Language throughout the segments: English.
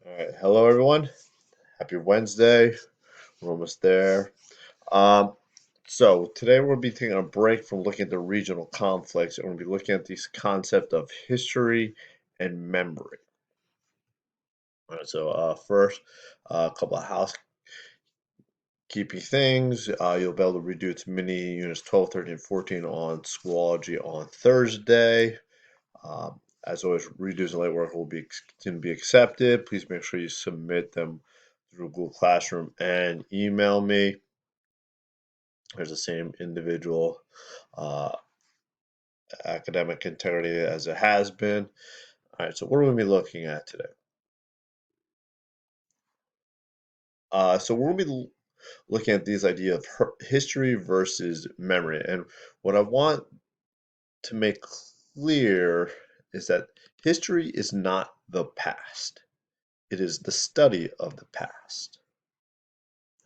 All right, hello everyone. Happy Wednesday. We're almost there. Um, so today we'll be taking a break from looking at the regional conflicts, and we'll be looking at this concept of history and memory. All right, so first, a couple of housekeeping things. You'll be able to redo its mini units 12, 13, 14 on Schoology on Thursday. As always, redos and late work can be accepted. Please make sure you submit them through Google Classroom and email me. There's the same individual uh, academic integrity as it has been. All right, so what are we going to be looking at today? So we're going to be looking at these idea of history versus memory. And what I want to make clear is that history is not the past. It is the study of the past.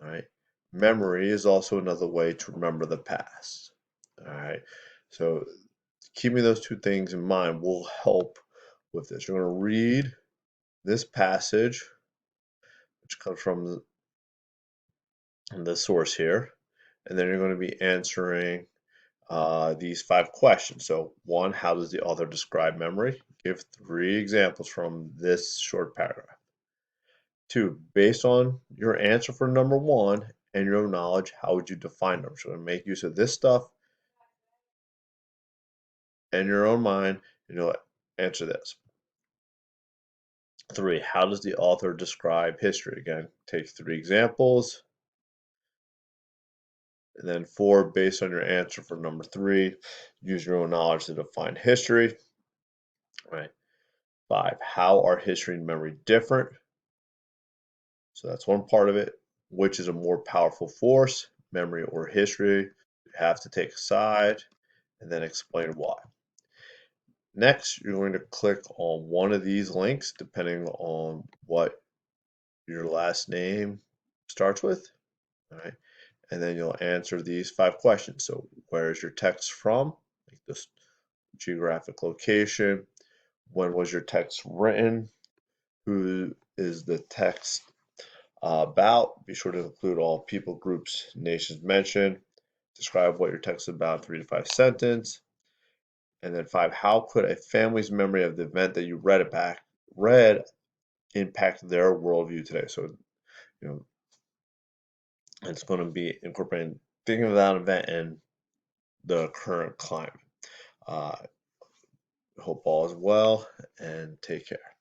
All right. Memory is also another way to remember the past. All right. So keeping those two things in mind will help with this. You're going to read this passage, which comes from the source here, and then you're going to be answering these 5 questions. So, one, how does the author describe memory? Give 3 examples from this short paragraph. 2, based on your answer for number 1 and your own knowledge, how would you define them? So, make use of this stuff and your own mind, and you'll answer this. 3, how does the author describe history? Again, take 3 examples. And then 4, based on your answer for number 3, use your own knowledge to define history. Right. 5, how are history and memory different? So that's one part of it. Which is a more powerful force, memory or history? You have to take a side and then explain why. Next, you're going to click on one of these links depending on what your last name starts with. All right. And then you'll answer these 5 questions. So, where is your text from? Like this geographic location. When was your text written? Who is the text about? Be sure to include all people, groups, nations mentioned. Describe what your text is about, 3 to 5 sentences. And then 5, how could a family's memory of the event that you read impact their worldview today? So, you know, it's going to be incorporating thinking of that event and the current climate. Uh, hope all is well and take care.